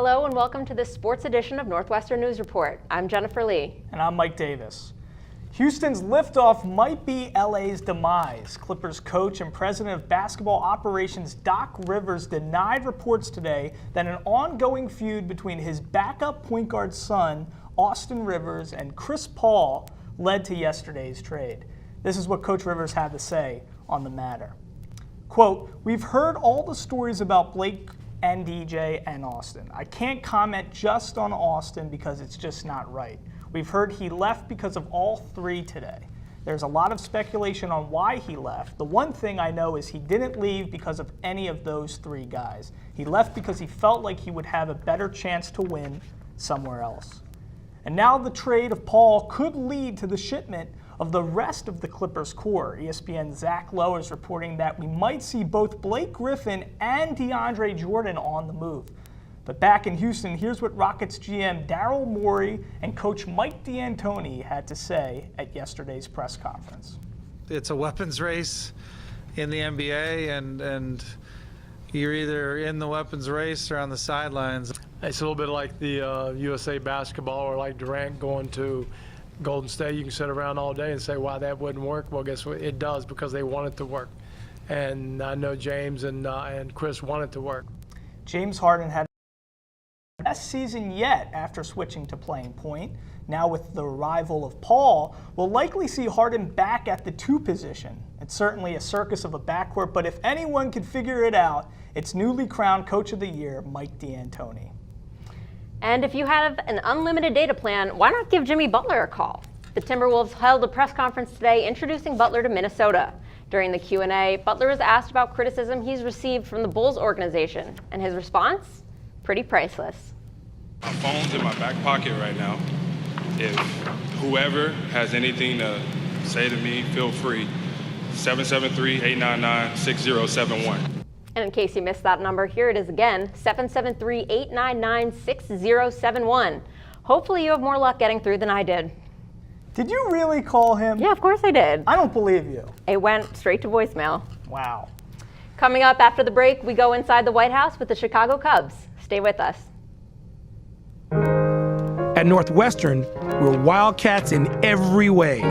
Hello and welcome to this sports edition of Northwestern News Report. I'm Jennifer Lee. And I'm Mike Davis. Houston's liftoff might be LA's demise. Clippers coach and president of basketball operations Doc Rivers denied reports today that an ongoing feud between his backup point guard son, Austin Rivers, and Chris Paul led to yesterday's trade. This is what Coach Rivers had to say on the matter. Quote, "We've heard all the stories about Blake and DJ and Austin. I can't comment just on Austin because it's just not right. We've heard he left because of all three today. There's a lot of speculation on why he left. The one thing I know is he didn't leave because of any of those three guys. He left because he felt like he would have a better chance to win somewhere else." And now the trade of Paul could lead to the shipment of the rest of the Clippers core. ESPN's Zach Lowe is reporting that we might see both Blake Griffin and DeAndre Jordan on the move. But back in Houston, here's what Rockets GM Daryl Morey and coach Mike D'Antoni had to say at yesterday's press conference. It's a weapons race in the NBA, and you're either in the weapons race or on the sidelines. It's a little bit like the USA basketball, or like Durant going to Golden State. You can sit around all day and say, "Why that wouldn't work?" Well, guess what? It does, because they want it to work. And I know James and Chris want it to work. James Harden had the best season yet after switching to playing point. Now with the arrival of Paul, we'll likely see Harden back at the 2 position. It's certainly a circus of a backcourt, but if anyone could figure it out, it's newly crowned Coach of the Year, Mike D'Antoni. And if you have an unlimited data plan, why not give Jimmy Butler a call? The Timberwolves held a press conference today introducing Butler to Minnesota. During the Q&A, Butler was asked about criticism he's received from the Bulls organization, and his response? Pretty priceless. My phone's in my back pocket right now. If whoever has anything to say to me, feel free. 773-899-6071. And in case you missed that number, here it is again, 773-899-6071. Hopefully you have more luck getting through than I did. Did you really call him? Yeah, of course I did. I don't believe you. It went straight to voicemail. Wow. Coming up after the break, we go inside the White House with the Chicago Cubs. Stay with us. At Northwestern, we're Wildcats in every way.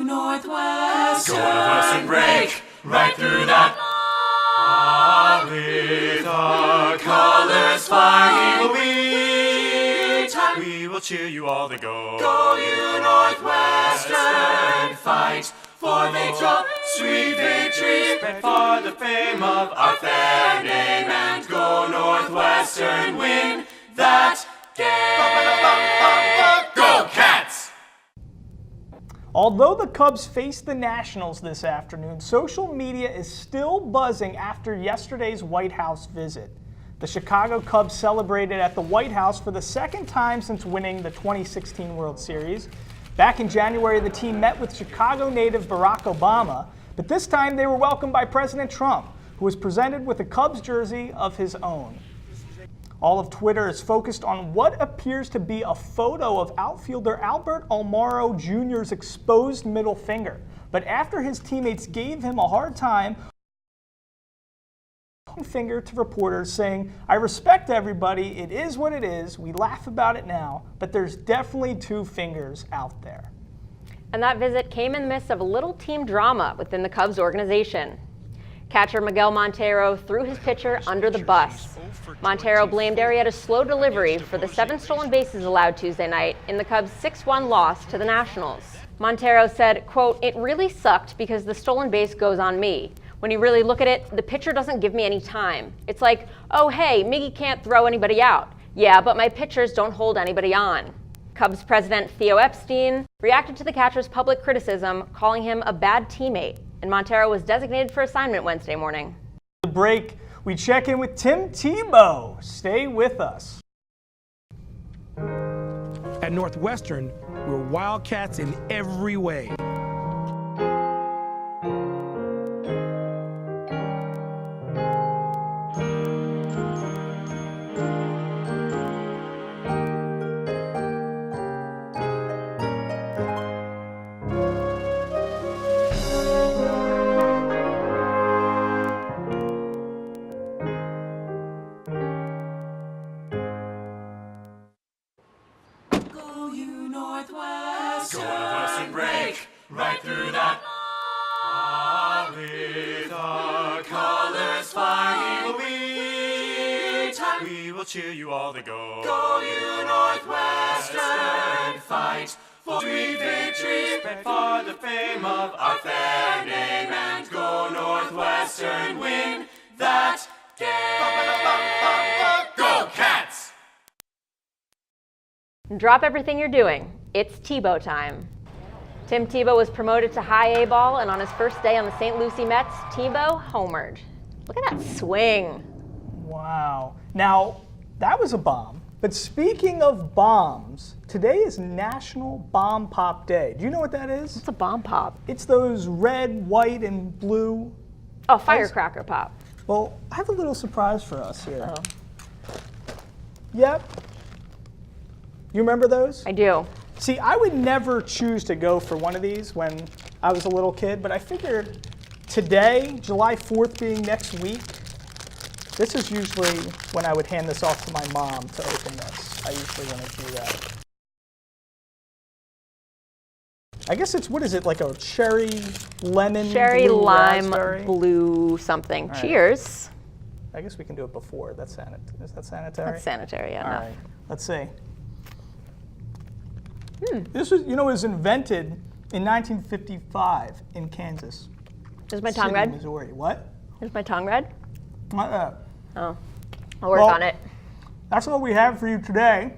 Northwestern break right through that. With our colors flying, we will cheer you all to go. Go you Northwestern, fight for victory, sweet victory, for the fame of our fair name, and go Northwestern, win that game. Go Cats! Although the Cubs face the Nationals this afternoon, social media is still buzzing after yesterday's White House visit. The Chicago Cubs celebrated at the White House for the second time since winning the 2016 World Series. Back in January, the team met with Chicago native Barack Obama, but this time they were welcomed by President Trump, who was presented with a Cubs jersey of his own. All of Twitter is focused on what appears to be a photo of outfielder Albert Almaro Jr.'s exposed middle finger. But after his teammates gave him a hard time, finger to reporters saying, "I respect everybody, it is what it is, we laugh about it now, but there's definitely 2 fingers out there." And that visit came in the midst of a little team drama within the Cubs organization. Catcher Miguel Montero threw his pitcher under the bus. Montero blamed Arrieta's slow delivery for the 7 stolen bases allowed Tuesday night in the Cubs' 6-1 loss to the Nationals. Montero said, quote, "It really sucked because the stolen base goes on me. When you really look at it, the pitcher doesn't give me any time. It's like, oh hey, Miggy can't throw anybody out. Yeah, but my pitchers don't hold anybody on." Cubs president Theo Epstein reacted to the catcher's public criticism, calling him a bad teammate, and Montero was designated for assignment Wednesday morning. The break, we check in with Tim Tebow. Stay with us. At Northwestern, we're Wildcats in every way. Go you Northwestern. Go Northwestern, break right through that. With our colors flying, we will cheer you all to go. Go you Northwestern, fight for sweet victory, for the fame of our fair name, and go Northwestern, win that game. Go Cats! Drop everything you're doing. It's Tebow time. Tim Tebow was promoted to high A ball, and on his first day on the St. Lucie Mets, Tebow homered. Look at that swing. Wow. Now, that was a bomb. But speaking of bombs, today is National Bomb Pop Day. Do you know what that is? It's a bomb pop. It's those red, white, and blue. Oh, firecracker pop. Well, I have a little surprise for us here. Oh. Yep. You remember those? I do. See, I would never choose to go for one of these when I was a little kid, but I figured today, July 4th being next week, this is usually when I would hand this off to my mom to open this. I usually want to do that. I guess it's, what is it, like a cherry, lemon, Cherry, blue, lime, raspberry? blue something. right. Cheers. I guess we can do it before. Is that sanitary? That's sanitary, yeah. All no. right, let's see. This was, it was invented in 1955 in Kansas. Is my tongue City, red? Missouri. What? Is my tongue red? Oh, I'll work Well- on it. that's all we have for you today.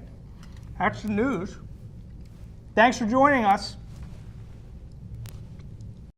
That's the news. Thanks for joining us.